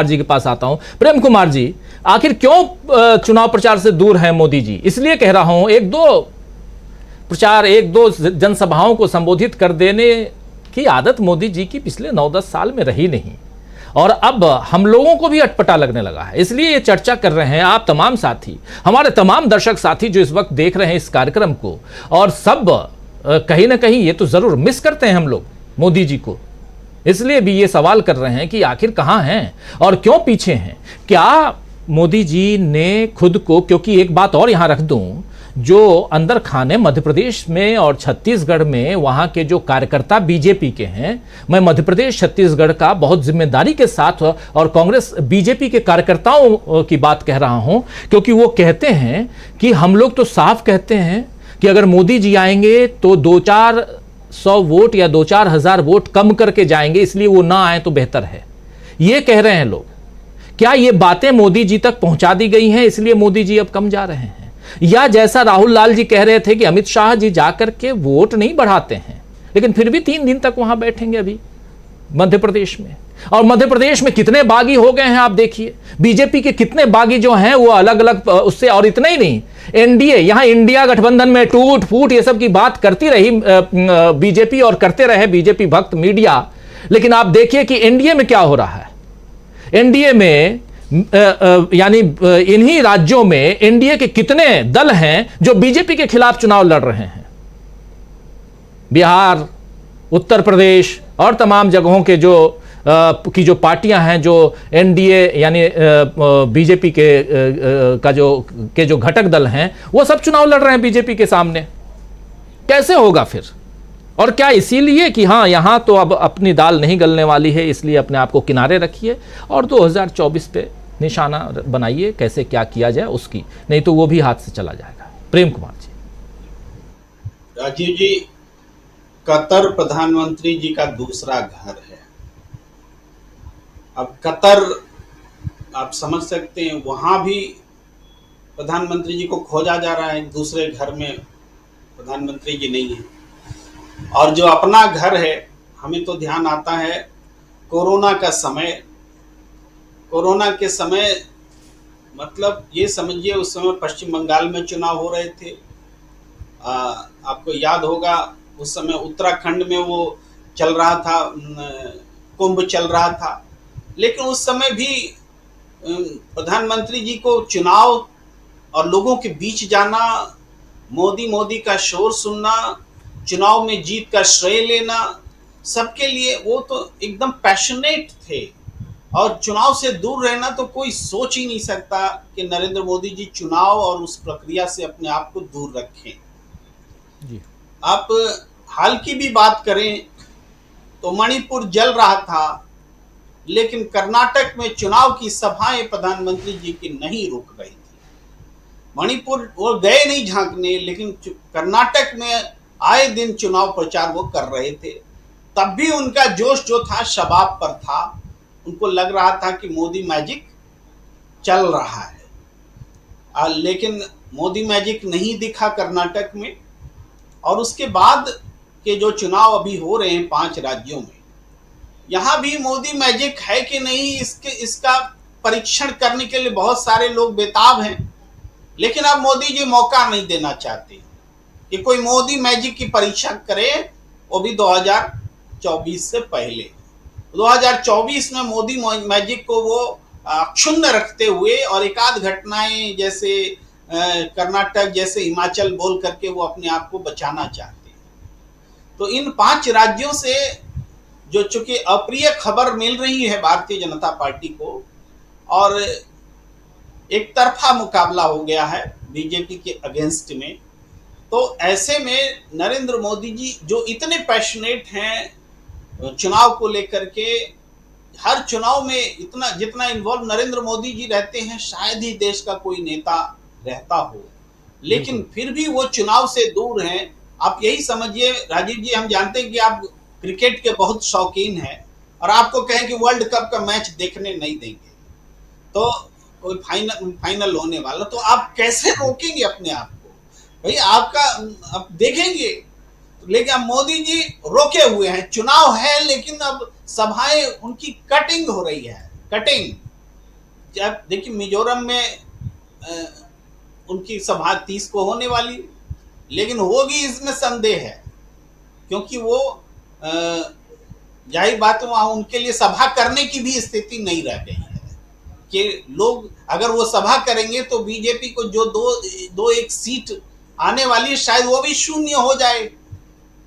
जी के पास आता हूं। प्रेम कुमार जी, आखिर क्यों चुनाव प्रचार से दूर हैं मोदी जी? इसलिए कह रहा हूं, एक दो जनसभाओं को संबोधित कर देने की आदत मोदी जी की पिछले 9-10 साल में रही नहीं, और अब हम लोगों को भी अटपटा लगने लगा है। इसलिए ये चर्चा कर रहे हैं आप तमाम साथी, हमारे तमाम दर्शक साथी जो इस वक्त देख रहे हैं इस कार्यक्रम को, और सब कहीं ना कहीं ये तो जरूर मिस करते हैं हम लोग मोदी जी को। इसलिए भी ये सवाल कर रहे हैं कि आखिर कहां हैं और क्यों पीछे हैं। क्या मोदी जी ने खुद को, क्योंकि एक बात और यहां रख दूं, जो अंदर खाने मध्य प्रदेश में और छत्तीसगढ़ में वहां के जो कार्यकर्ता बीजेपी के हैं, मैं मध्य प्रदेश छत्तीसगढ़ का बहुत जिम्मेदारी के साथ और कांग्रेस बीजेपी के कार्यकर्ताओं की बात कह रहा हूं, क्योंकि वो कहते हैं कि हम लोग तो साफ कहते हैं कि अगर मोदी जी आएंगे तो 2-400 वोट या 2-4 हजार वोट कम करके जाएंगे, इसलिए वो ना आए तो बेहतर है। ये कह रहे हैं लोग। क्या ये बातें मोदी जी तक पहुंचा दी गई हैं, इसलिए मोदी जी अब कम जा रहे हैं? या जैसा राहुल लाल जी कह रहे थे कि अमित शाह जी जाकर के वोट नहीं बढ़ाते हैं, लेकिन फिर भी 3 दिन तक वहां बैठेंगे अभी मध्य प्रदेश में। और मध्य प्रदेश में कितने बागी हो गए हैं आप देखिए, बीजेपी के कितने बागी जो हैं वो अलग अलग उससे, और इतना ही नहीं, एनडीए, यहां इंडिया गठबंधन में टूट फूट ये सब की बात करती रही बीजेपी और करते रहे बीजेपी भक्त मीडिया, लेकिन आप देखिए कि एनडीए में क्या हो रहा है। एनडीए में यानी इन्हीं राज्यों में एनडीए के कितने दल हैं जो बीजेपी के खिलाफ चुनाव लड़ रहे हैं। बिहार, उत्तर प्रदेश और तमाम जगहों के जो पार्टियां हैं, जो एनडीए यानी बीजेपी के जो घटक दल हैं, वो सब चुनाव लड़ रहे हैं बीजेपी के सामने। कैसे होगा फिर? और क्या इसीलिए कि हाँ यहां तो अब अपनी दाल नहीं गलने वाली है, इसलिए अपने आप को किनारे रखिए और 2024 पे निशाना बनाइए कैसे क्या किया जाए उसकी, नहीं तो वो भी हाथ से चला जाएगा। प्रेम कुमार जी। राजीव जी, कतर प्रधानमंत्री जी का दूसरा घर है। अब कतर आप समझ सकते हैं, वहां भी प्रधानमंत्री जी को खोजा जा रहा है, दूसरे घर में प्रधानमंत्री जी नहीं है। और जो अपना घर है, हमें तो ध्यान आता है कोरोना का समय। कोरोना के समय मतलब ये समझिए, उस समय पश्चिम बंगाल में चुनाव हो रहे थे। आपको याद होगा उस समय उत्तराखंड में वो चल रहा था, कुंभ चल रहा था। लेकिन उस समय भी प्रधानमंत्री जी को चुनाव और लोगों के बीच जाना, मोदी का शोर सुनना, चुनाव में जीत का श्रेय लेना, सबके लिए वो तो एकदम पैशनेट थे। और चुनाव से दूर रहना तो कोई सोच ही नहीं सकता कि नरेंद्र मोदी जी चुनाव और उस प्रक्रिया से अपने आप को दूर रखें जी। आप हाल की भी बात करें तो मणिपुर जल रहा था, लेकिन कर्नाटक में चुनाव की सभाएं प्रधानमंत्री जी की नहीं रुक रही थी। मणिपुर वो गए नहीं झांकने, लेकिन कर्नाटक में आए दिन चुनाव प्रचार वो कर रहे थे। तब भी उनका जोश जो था शबाब पर था। उनको लग रहा था कि मोदी मैजिक चल रहा है, लेकिन मोदी मैजिक नहीं दिखा कर्नाटक में। और उसके बाद के जो चुनाव अभी हो रहे हैं 5 राज्यों में, यहां भी मोदी मैजिक है कि नहीं, इसका परीक्षण करने के लिए बहुत सारे लोग बेताब हैं। लेकिन अब मोदी जी मौका नहीं देना चाहते कि कोई मोदी मैजिक की परीक्षा करे, वो भी 2024 से पहले। 2024 में मोदी मैजिक को वो क्षुण्ण रखते हुए और एकाध घटनाएं जैसे कर्नाटक जैसे हिमाचल बोल करके वो अपने आप को बचाना चाहते हैं। तो इन 5 राज्यों से जो चूंकि अप्रिय खबर मिल रही है भारतीय जनता पार्टी को, और एक तरफा मुकाबला हो गया है बीजेपी के अगेंस्ट में, तो ऐसे में नरेंद्र मोदी जी जो इतने पैशनेट हैं चुनाव को लेकर के, हर चुनाव में इतना जितना इन्वॉल्व नरेंद्र मोदी जी रहते हैं, शायद ही देश का कोई नेता रहता हो। लेकिन फिर भी वो चुनाव से दूर हैं। आप यही समझिए राजीव जी, हम जानते हैं कि आप क्रिकेट के बहुत शौकीन हैं, और आपको कहें कि वर्ल्ड कप का मैच देखने नहीं देंगे, तो कोई फाइनल होने वाला, तो आप कैसे रोकेंगे अपने आप को? भाई आपका अब देखेंगे, लेकिन अब मोदी जी रोके हुए हैं। चुनाव है, लेकिन अब सभाएं उनकी कटिंग हो रही है, कटिंग। जब देखिए मिजोरम में उनकी सभा 30 को होने वाली, लेकिन होगी इसमें संदेह है, क्योंकि वो जाहिर बात है वहां उनके लिए सभा करने की भी स्थिति नहीं रह गई है कि लोग अगर वो सभा करेंगे तो बीजेपी को जो दो एक सीट आने वाली है शायद वो भी शून्य हो जाए।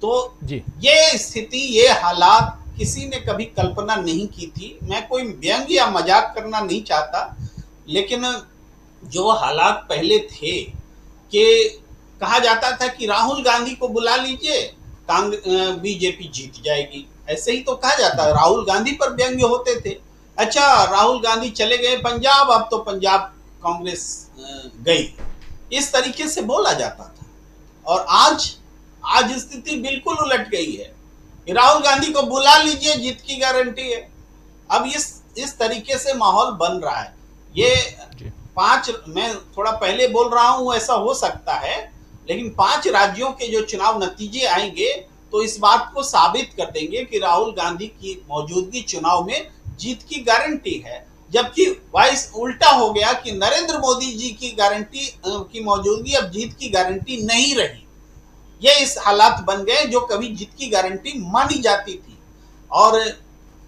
तो जी ये स्थिति, ये हालात किसी ने कभी कल्पना नहीं की थी। मैं कोई व्यंग या मजाक करना नहीं चाहता, लेकिन जो हालात पहले थे कि कहा जाता था कि राहुल गांधी को बुला लीजिए, बीजेपी जीत जाएगी, ऐसे ही तो कहा जाता है। राहुल गांधी पर व्यंग्य होते थे। अच्छा, राहुल गांधी चले गए पंजाब, अब तो पंजाब कांग्रेस गई, इस तरीके से बोला जाता था। और आज स्थिति बिल्कुल उलट गई है। राहुल गांधी को बुला लीजिए, जीत की गारंटी है। अब इस तरीके से माहौल बन रहा है। ये मैं थोड़ा पहले बोल रहा हूं, ऐसा हो सकता है, लेकिन 5 राज्यों के जो चुनाव नतीजे आएंगे तो इस बात को साबित कर देंगे कि राहुल गांधी की मौजूदगी चुनाव में जीत की गारंटी है। जबकि वाइस उल्टा हो गया कि नरेंद्र मोदी जी की गारंटी की मौजूदगी अब जीत की गारंटी नहीं रही। ये इस हालात बन गए जो कभी जीत की गारंटी मानी जाती थी। और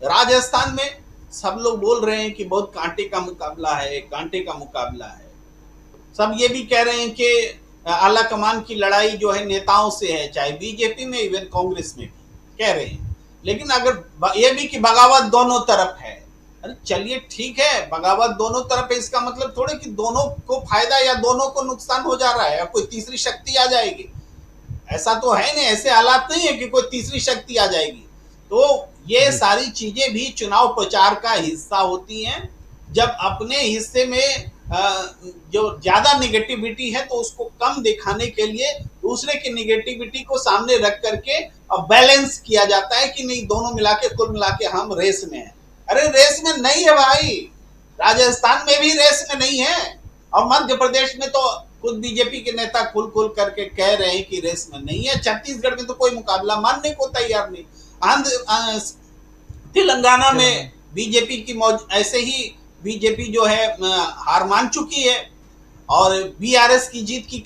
राजस्थान में सब लोग बोल रहे हैं कि बहुत कांटे का मुकाबला है, कांटे का मुकाबला है। सब ये भी कह रहे हैं कि आला कमान की लड़ाई जो है नेताओं से है, चाहे बीजेपी में इवन कांग्रेस में भी कह रहे हैं। लेकिन अगर ये भी कि बगावत दोनों तरफ है, अरे चलिए ठीक है, बगावत दोनों तरफ है, इसका मतलब थोड़े कि दोनों को फायदा या दोनों को नुकसान हो जा रहा है या कोई तीसरी शक्ति आ जाएगी। ऐसा तो है नहीं, ऐसे हालात नहीं है कि कोई तीसरी शक्ति आ जाएगी। तो ये सारी चीजें भी चुनाव प्रचार का हिस्सा होती हैं। जब अपने हिस्से में जो ज्यादा निगेटिविटी है तो उसको कम दिखाने के लिए दूसरे की निगेटिविटी को सामने रख करके बैलेंस किया जाता है कि नहीं, दोनों मिला के कुल मिला के हम रेस में हैं। अरे रेस में नहीं है भाई, राजस्थान में भी रेस में नहीं है, और मध्य प्रदेश में तो खुद बीजेपी के नेता खुल करके कह रहे हैं कि रेस में नहीं है। छत्तीसगढ़ में तो कोई मुकाबला मानने को तैयार नहीं। तेलंगाना में बीजेपी की मौज ऐसे ही बीजेपी जो है हार मान चुकी है और बीआरएस की जीत की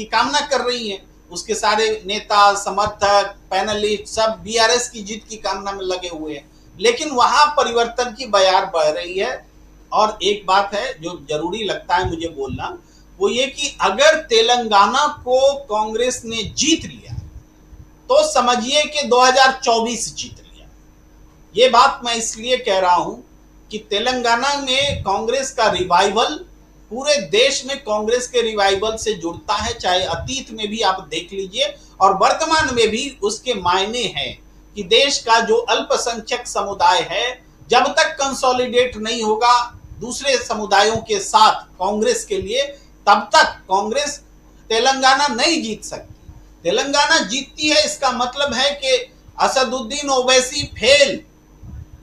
कामना कर रही है। उसके सारे नेता, समर्थक, पैनलिस्ट सब बीआरएस की जीत की कामना में लगे हुए हैं। लेकिन वहां परिवर्तन की बयार बह रही है। और एक बात है जो जरूरी लगता है मुझे बोलना, वो ये कि अगर तेलंगाना को कांग्रेस ने जीत लिया तो समझिए कि 2024 जीत लिया। ये बात मैं इसलिए कह रहा हूं कि तेलंगाना में कांग्रेस का रिवाइवल पूरे देश में कांग्रेस के रिवाइवल से जुड़ता है, चाहे अतीत में भी आप देख लीजिए और वर्तमान में भी उसके मायने हैं कि देश का जो अल्पसंख्यक समुदाय है जब तक कंसोलिडेट नहीं होगा दूसरे समुदायों के साथ कांग्रेस के लिए, तब तक कांग्रेस तेलंगाना नहीं जीत सकती। तेलंगाना जीतती है इसका मतलब है कि असदुद्दीन ओवैसी फेल,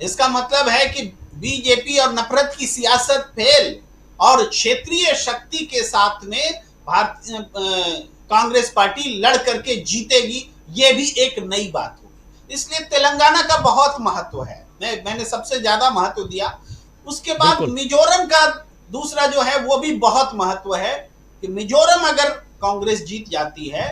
इसका मतलब है कि बीजेपी और नफरत की सियासत फेल, और क्षेत्रीय शक्ति के साथ में कांग्रेस पार्टी लड़ करके जीतेगी। ये भी एक नई बात होगी। इसलिए तेलंगाना का बहुत महत्व है, मैंने सबसे ज्यादा महत्व दिया। उसके बाद मिजोरम का दूसरा जो है वो भी बहुत महत्व है कि मिजोरम अगर कांग्रेस जीत जाती है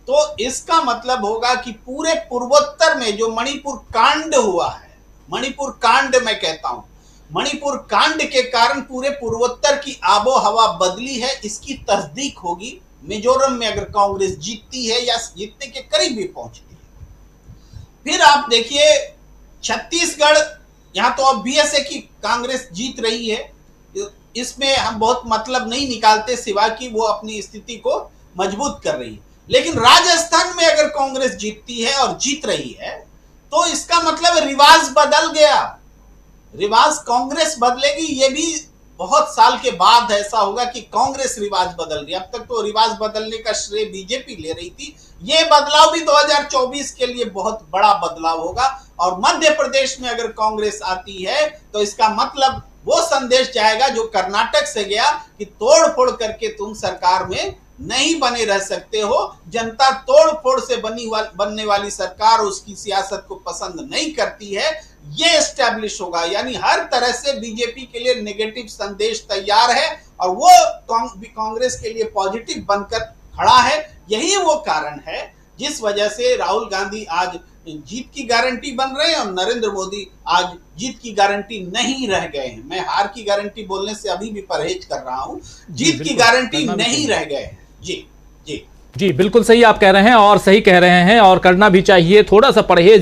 तो इसका मतलब होगा कि पूरे पूर्वोत्तर में जो मणिपुर कांड हुआ है, मणिपुर कांड मैं कहता हूं, मणिपुर कांड के कारण पूरे पूर्वोत्तर की आबो हवा बदली है, इसकी तस्दीक होगी मिजोरम में अगर कांग्रेस जीतती है या जीतने के करीब भी पहुंचती है। फिर आप देखिए छत्तीसगढ़, यहां तो ऑब्वियस है कि कांग्रेस जीत रही है, इसमें हम बहुत मतलब नहीं निकालते सिवा कि वो अपनी स्थिति को मजबूत कर रही है। लेकिन राजस्थान में अगर कांग्रेस जीतती है और जीत रही है तो इसका मतलब रिवाज बदल गया, रिवाज कांग्रेस बदलेगी। ये भी बहुत साल के बाद ऐसा होगा कि कांग्रेस रिवाज बदल रही है। अब तक तो रिवाज बदलने का श्रेय बीजेपी ले रही थी। ये बदलाव भी 2024 के लिए बहुत बड़ा बदलाव होगा। और मध्य प्रदेश में अगर कांग्रेस आती है तो इसका मतलब वो संदेश जाएगा जो कर्नाटक से गया कि तोड़ फोड़ करके तुम सरकार में नहीं बने रह सकते हो। जनता तोड़ फोड़ से बनने वाली सरकार उसकी सियासत को पसंद नहीं करती है। ये एस्टैब्लिश होगा। यानी हर तरह से बीजेपी के लिए नेगेटिव संदेश तैयार है और वो कांग्रेस के लिए पॉजिटिव बनकर खड़ा है। यही वो कारण है जिस वजह से राहुल गांधी आज जीत की गारंटी बन रहे हैं और नरेंद्र मोदी आज जीत की गारंटी नहीं रह गए हैं। मैं हार की गारंटी बोलने से अभी भी परहेज कर रहा हूं, जीत की गारंटी नहीं रह गए हैं। जी जी जी, बिल्कुल सही आप कह रहे हैं और सही कह रहे हैं, और करना भी चाहिए थोड़ा सा परहेज।